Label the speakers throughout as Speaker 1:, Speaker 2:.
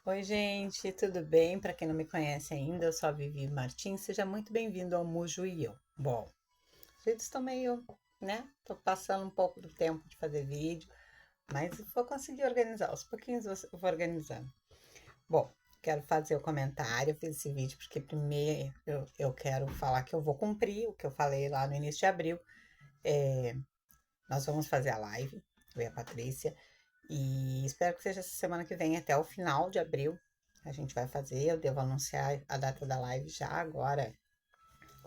Speaker 1: Oi, gente, tudo bem? Para quem não me conhece ainda, eu sou a Vivi Martins. Seja muito bem-vindo ao Mujo e eu. Bom, os vídeos estão meio, né? Tô passando um pouco do tempo de fazer vídeo, mas vou conseguir organizar. Aos pouquinhos eu vou organizando. Bom, quero fazer o comentário. Eu fiz esse vídeo porque primeiro eu quero falar que eu vou cumprir o que eu falei lá no início de abril. Nós vamos fazer a live, eu e a Patrícia. E espero que seja essa semana que vem, até o final de abril. A gente vai fazer. Eu devo anunciar a data da live já agora,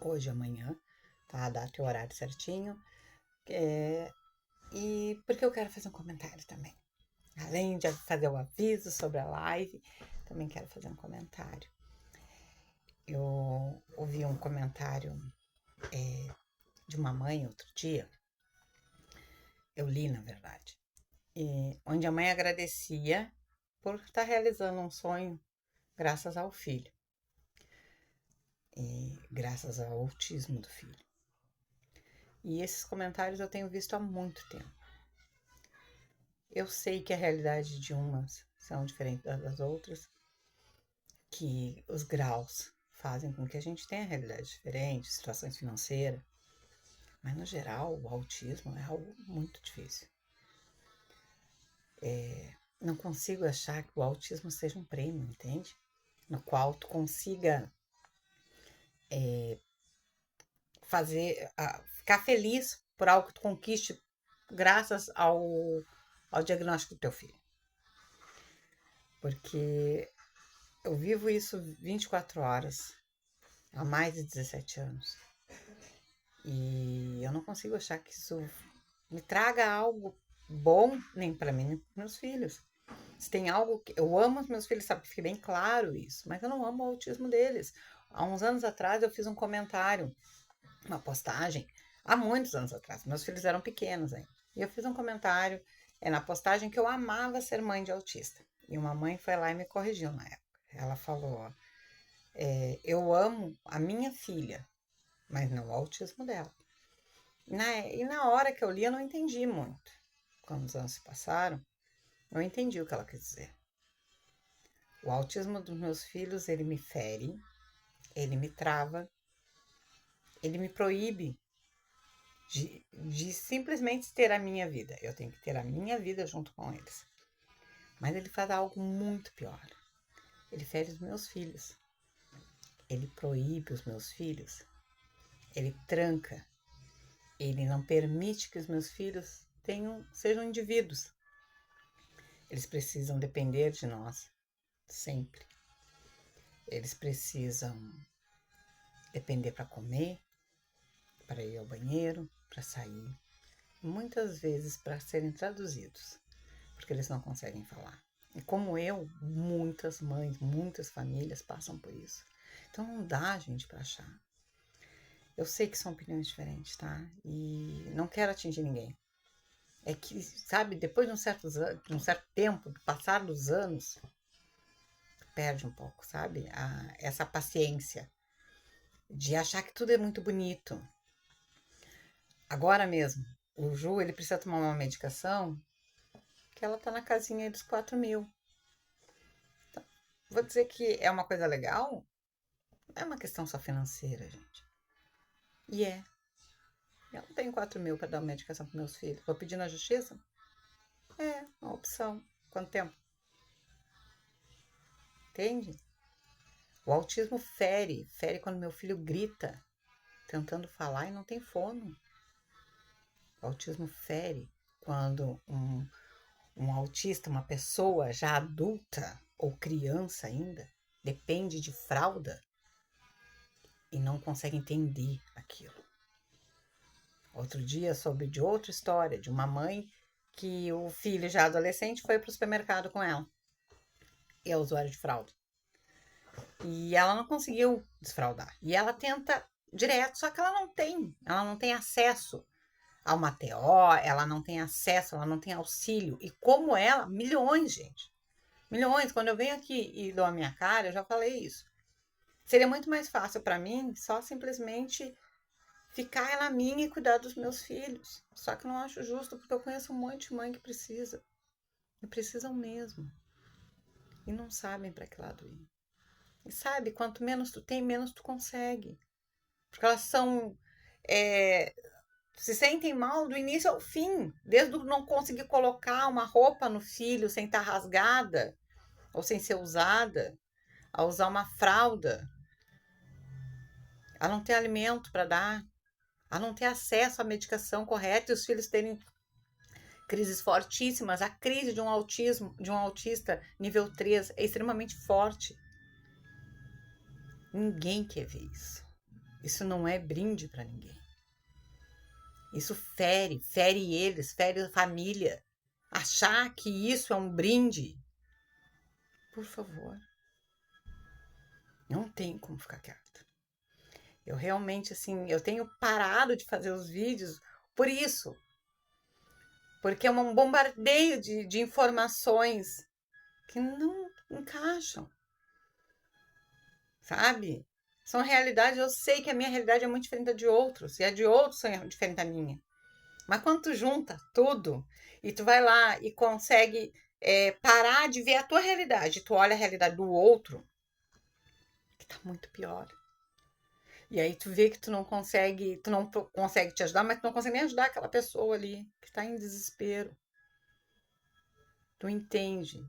Speaker 1: hoje, amanhã, tá? A data e o horário certinho. E porque eu quero fazer um comentário também. Além de fazer o aviso sobre a live, também quero fazer um comentário. Eu ouvi um comentário de uma mãe outro dia, eu li na verdade, onde a mãe agradecia por estar realizando um sonho graças ao filho. Graças ao autismo do filho. E esses comentários eu tenho visto há muito tempo. Eu sei que a realidade de umas são diferentes das outras, que os graus fazem com que a gente tenha realidades diferentes, situações financeiras, mas no geral o autismo é algo muito difícil. Não consigo achar que o autismo seja um prêmio, entende? No qual tu consiga ficar feliz por algo que tu conquiste graças ao diagnóstico do teu filho. Porque eu vivo isso 24 horas, há mais de 17 anos. E eu não consigo achar que isso me traga algo bom, nem para mim, nem para meus filhos. Se tem algo que eu amo os meus filhos, sabe? Fica bem claro isso, mas eu não amo o autismo deles. Há uns anos atrás eu fiz um comentário, uma postagem, há muitos anos atrás, meus filhos eram pequenos ainda. E eu fiz um comentário na postagem que eu amava ser mãe de autista. E uma mãe foi lá e me corrigiu na época. Ela falou: eu amo a minha filha, mas não o autismo dela. E na hora que eu li, eu não entendi muito. Quando os anos se passaram, eu entendi o que ela quis dizer. O autismo dos meus filhos, ele me fere, ele me trava, ele me proíbe de simplesmente ter a minha vida. Eu tenho que ter a minha vida junto com eles. Mas ele faz algo muito pior. Ele fere os meus filhos. Ele proíbe os meus filhos. Ele tranca. Ele não permite que os meus filhos sejam indivíduos. Eles precisam depender de nós, sempre. Eles precisam depender para comer, para ir ao banheiro, para sair. Muitas vezes para serem traduzidos, porque eles não conseguem falar. E como eu, muitas mães, muitas famílias passam por isso. Então não dá, gente, para achar. Eu sei que são opiniões diferentes, tá? E não quero atingir ninguém. É que, sabe, depois de um certo tempo, do passar dos anos, perde um pouco, sabe? Essa paciência de achar que tudo é muito bonito. Agora mesmo, o Ju, ele precisa tomar uma medicação que ela tá na casinha dos 4.000. Então, vou dizer que é uma coisa legal? Não é uma questão só financeira, gente. E é. Eu não tenho 4.000 para dar uma medicação para meus filhos. Vou pedir na justiça? É, uma opção. Quanto tempo? Entende? O autismo fere quando meu filho grita, tentando falar e não tem fono. O autismo fere quando um autista, uma pessoa já adulta ou criança ainda, depende de fralda e não consegue entender aquilo. Outro dia soube de outra história, de uma mãe que o filho já adolescente foi para o supermercado com ela. E é usuário de fralda. E ela não conseguiu desfraldar. E ela tenta direto, só que ela não tem acesso ao uma TO, ela não tem acesso, ela não tem auxílio. E como ela, milhões, gente. Milhões. Quando eu venho aqui e dou a minha cara, eu já falei isso. Seria muito mais fácil para mim só simplesmente ficar na minha e cuidar dos meus filhos. Só que eu não acho justo, porque eu conheço um monte de mãe que precisa. E precisam mesmo. e não sabem para que lado ir. E sabe, quanto menos tu tem, menos tu consegue. Porque elas se sentem mal do início ao fim. Desde não conseguir colocar uma roupa no filho sem estar rasgada ou sem ser usada, a usar uma fralda, a não ter alimento para dar, a não ter acesso à medicação correta e os filhos terem crises fortíssimas. A crise de um autista nível 3 é extremamente forte. Ninguém quer ver isso. Isso não é brinde para ninguém. Isso fere eles, fere a família. Achar que isso é um brinde, por favor, não tem como ficar quieta. Eu realmente, assim, eu tenho parado de fazer os vídeos por isso. Porque é um bombardeio de informações que não encaixam. Sabe? São realidades, eu sei que a minha realidade é muito diferente da de outros, e a de outros é diferente da minha. Mas quando tu junta tudo, e tu vai lá e consegue parar de ver a tua realidade, tu olha a realidade do outro, que tá muito pior. E aí tu vê que tu não consegue te ajudar, mas tu não consegue nem ajudar aquela pessoa ali, que tá em desespero. Tu entende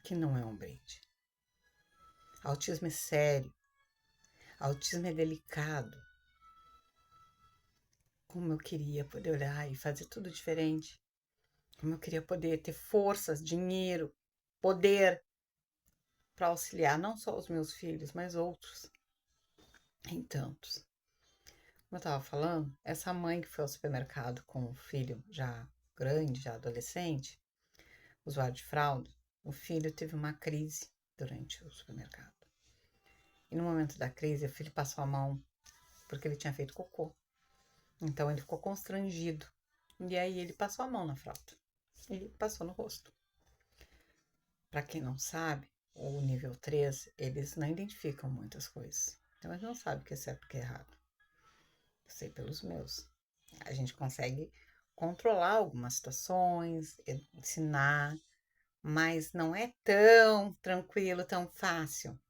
Speaker 1: que não é um brinde. Autismo é sério. Autismo é delicado. Como eu queria poder olhar e fazer tudo diferente. Como eu queria poder ter forças, dinheiro, poder para auxiliar não só os meus filhos, mas outros. Em tantos. Como eu estava falando, essa mãe que foi ao supermercado com o filho já grande, já adolescente, usuário de fralda, o filho teve uma crise durante o supermercado. E no momento da crise, o filho passou a mão porque ele tinha feito cocô. Então ele ficou constrangido. E aí ele passou a mão na fralda. E passou no rosto. Para quem não sabe, o nível 3, eles não identificam muitas coisas. Então eles não sabem o que é certo e o que é errado. Eu sei pelos meus. A gente consegue controlar algumas situações, ensinar, mas não é tão tranquilo, tão fácil.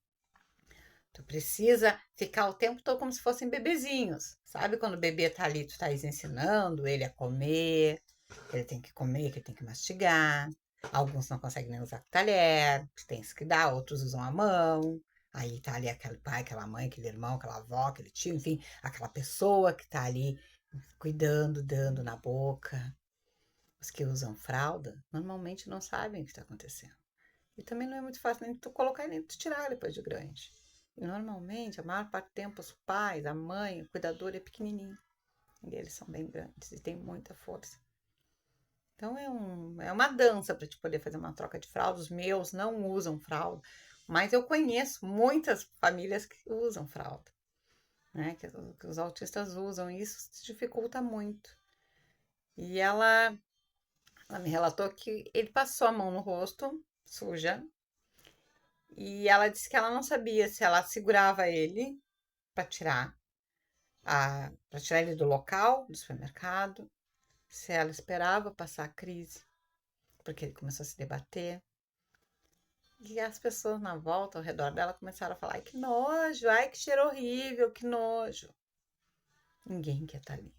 Speaker 1: Tu precisa ficar o tempo todo como se fossem bebezinhos. Sabe quando o bebê tá ali, tu tá ensinando ele a comer, que ele tem que comer, que ele tem que mastigar. Alguns não conseguem nem usar talher, tem que dar, outros usam a mão. Aí tá ali aquele pai, aquela mãe, aquele irmão, aquela avó, aquele tio, enfim, aquela pessoa que tá ali cuidando, dando na boca. Os que usam fralda normalmente não sabem o que está acontecendo. E também não é muito fácil nem tu colocar e nem tu tirar depois de grande. E normalmente, a maior parte do tempo, os pais, a mãe, o cuidador é pequenininho. E eles são bem grandes e têm muita força. Então é uma dança para te poder fazer uma troca de fralda. Os meus não usam fralda, mas eu conheço muitas famílias que usam fralda, né? Que os autistas usam, e isso dificulta muito. E ela me relatou que ele passou a mão no rosto, suja, e ela disse que ela não sabia se ela segurava ele para tirar ele do local, do supermercado, se ela esperava passar a crise, porque ele começou a se debater. E as pessoas na volta, ao redor dela, começaram a falar: ai, que nojo, ai, que cheiro horrível, que nojo. Ninguém quer estar ali.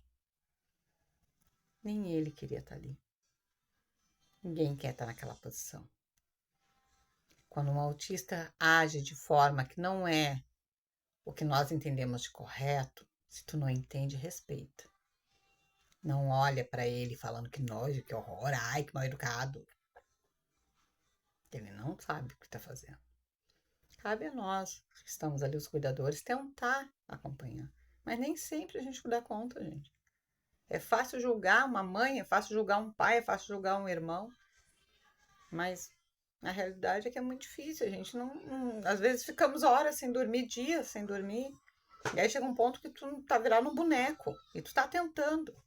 Speaker 1: Nem ele queria estar ali. Ninguém quer estar naquela posição. Quando um autista age de forma que não é o que nós entendemos de correto, se tu não entende, respeita. Não olha para ele falando que nojo, que horror, ai, que mal educado. Ele não sabe o que está fazendo. Cabe a nós, que estamos ali, os cuidadores, tentar acompanhar. Mas nem sempre a gente dá conta, gente. É fácil julgar uma mãe, é fácil julgar um pai, é fácil julgar um irmão. Mas a realidade é que é muito difícil. A gente às vezes ficamos horas sem dormir, dias sem dormir. E aí chega um ponto que tu tá virado um boneco. E tu tá tentando.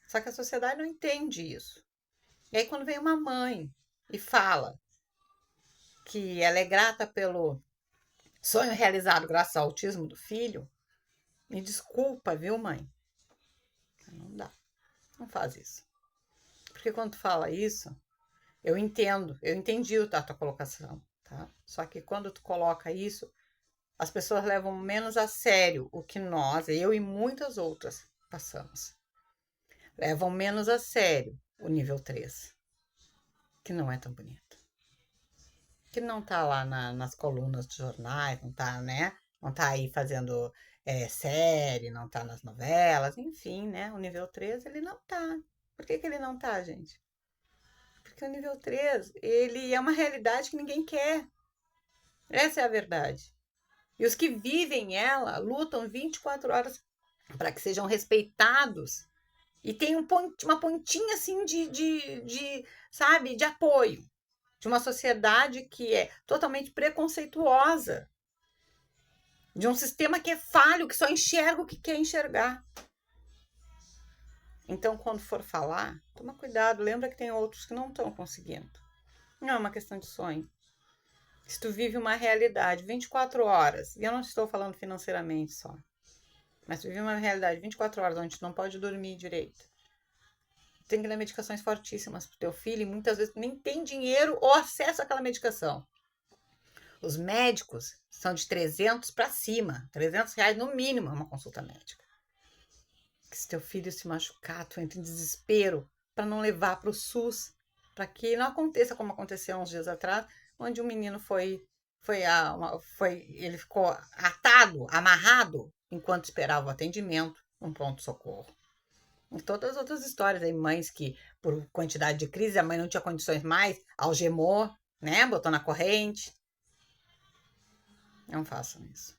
Speaker 1: Só que a sociedade não entende isso. E aí quando vem uma mãe e fala que ela é grata pelo sonho realizado graças ao autismo do filho, me desculpa, viu, mãe? Não dá. Não faz isso. Porque quando tu fala isso, Eu entendi a tua colocação, tá? Só que quando tu coloca isso, as pessoas levam menos a sério o que nós, eu e muitas outras, passamos. Levam menos a sério o nível 3, que não é tão bonito. Que não tá lá nas colunas dos jornais, não tá, né? Não tá aí fazendo série, não tá nas novelas, enfim, né? O nível 3, ele não tá. Por que ele não tá, gente? Porque o nível 3, ele é uma realidade que ninguém quer. Essa é a verdade. E os que vivem ela lutam 24 horas para que sejam respeitados e tem uma pontinha assim sabe, de apoio de uma sociedade que é totalmente preconceituosa, de um sistema que é falho, que só enxerga o que quer enxergar. Então, quando for falar, toma cuidado, lembra que tem outros que não estão conseguindo. Não é uma questão de sonho. Se tu vive uma realidade 24 horas, e eu não estou falando financeiramente só, mas tu vive uma realidade 24 horas onde tu não pode dormir direito, tem que dar medicações fortíssimas pro teu filho e muitas vezes nem tem dinheiro ou acesso àquela medicação. Os médicos são de 300 para cima, R$ 300 no mínimo uma consulta médica. Que se teu filho se machucar, tu entra em desespero para não levar para o SUS, para que não aconteça como aconteceu uns dias atrás, onde um menino ele ficou atado, amarrado, enquanto esperava o atendimento num pronto-socorro. E todas as outras histórias aí, mães que, por quantidade de crise, a mãe não tinha condições mais, algemou, né? Botou na corrente. Não façam isso.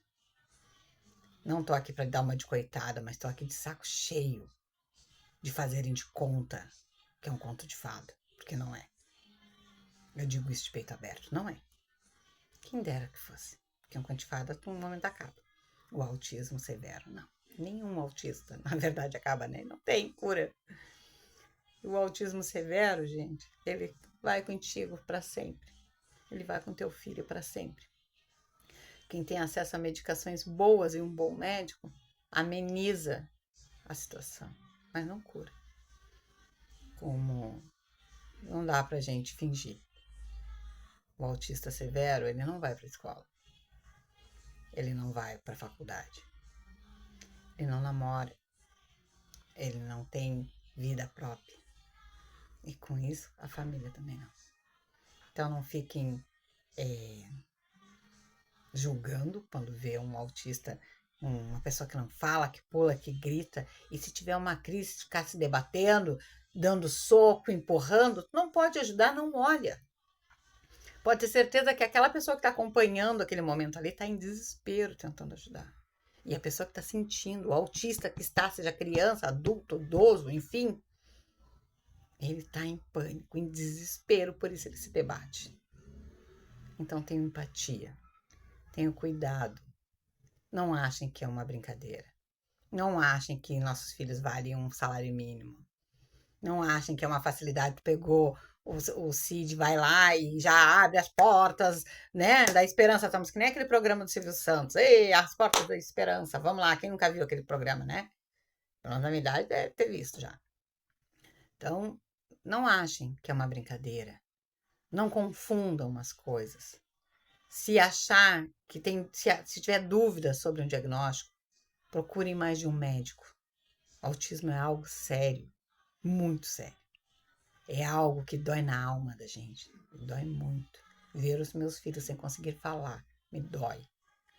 Speaker 1: Não tô aqui para dar uma de coitada, mas tô aqui de saco cheio de fazerem de conta que é um conto de fada, porque não é. Eu digo isso de peito aberto, não é. Quem dera que fosse, porque um conto de fada um momento acaba. O autismo severo, não. Nenhum autista, na verdade, acaba, né? Não tem cura. O autismo severo, gente, ele vai contigo para sempre. Ele vai com teu filho para sempre. Quem tem acesso a medicações boas e um bom médico ameniza a situação, mas não cura. Como não dá pra gente fingir. O autista severo, ele não vai para a escola. Ele não vai para a faculdade. Ele não namora. Ele não tem vida própria. E com isso, a família também não. Então não fiquem julgando quando vê um autista, uma pessoa que não fala, que pula, que grita. E se tiver uma crise, ficar se debatendo, dando soco, empurrando, não pode ajudar, não olha. Pode ter certeza que aquela pessoa que está acompanhando aquele momento ali está em desespero tentando ajudar. E a pessoa que está sentindo, o autista que está, seja criança, adulto, idoso, enfim, ele está em pânico, em desespero, por isso ele se debate. Então tenham empatia, tenham cuidado. Não achem que é uma brincadeira. Não achem que nossos filhos valem um salário mínimo. Não achem que é uma facilidade. Tu pegou o Cid, vai lá e já abre as portas, né, da esperança. Estamos que nem aquele programa do Silvio Santos. Ei, as portas da esperança. Vamos lá, quem nunca viu aquele programa, né? Pela na idade deve ter visto já. Então, não achem que é uma brincadeira. Não confundam as coisas. Se achar que se tiver dúvida sobre um diagnóstico, procurem mais de um médico. O autismo é algo sério, muito sério. É algo que dói na alma da gente. Me dói muito. Ver os meus filhos sem conseguir falar, me dói.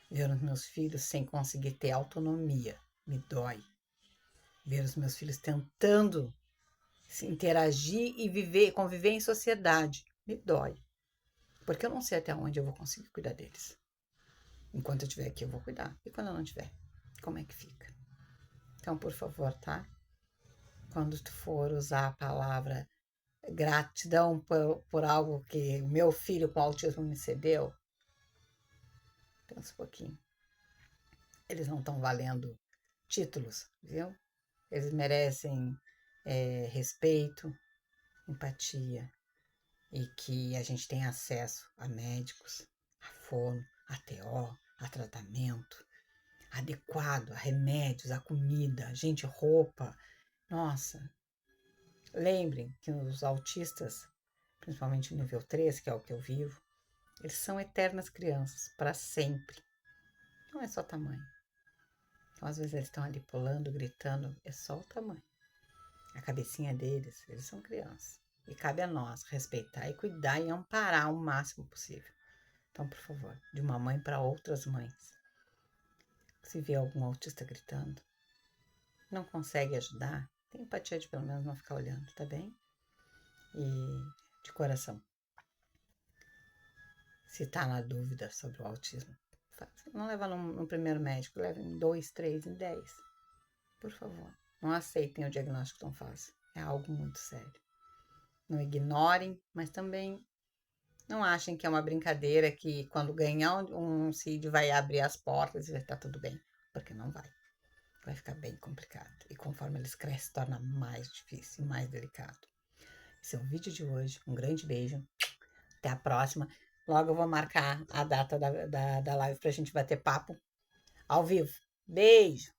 Speaker 1: Ver os meus filhos sem conseguir ter autonomia, me dói. Ver os meus filhos tentando se interagir e conviver em sociedade, me dói. Porque eu não sei até onde eu vou conseguir cuidar deles. Enquanto eu estiver aqui, eu vou cuidar. E quando eu não estiver, como é que fica? Então, por favor, tá? Quando tu for usar a palavra gratidão por algo que o meu filho com autismo me cedeu, pensa um pouquinho. Eles não estão valendo títulos, viu? Eles merecem respeito, empatia e que a gente tenha acesso a médicos, a fono, a TO, a tratamento adequado, a remédios, a comida, gente, roupa. Nossa, lembrem que os autistas, principalmente no nível 3, que é o que eu vivo, eles são eternas crianças, para sempre. Não é só tamanho. Então, às vezes, eles estão ali pulando, gritando, é só o tamanho. A cabecinha deles, eles são crianças. E cabe a nós respeitar e cuidar e amparar o máximo possível. Então, por favor, de uma mãe para outras mães. Se vê algum autista gritando, não consegue ajudar, tem empatia de pelo menos não ficar olhando, tá bem? E de coração, se tá na dúvida sobre o autismo, não leva no primeiro médico, leva em 2, 3, em 10. Por favor, não aceitem o diagnóstico tão fácil. É algo muito sério. Não ignorem, mas também não achem que é uma brincadeira que quando ganhar um CID vai abrir as portas e vai estar tudo bem. Porque não vai. Vai ficar bem complicado. E conforme eles crescem, torna mais difícil e mais delicado. Esse é o vídeo de hoje. Um grande beijo. Até a próxima. Logo eu vou marcar a data da live pra gente bater papo ao vivo. Beijo!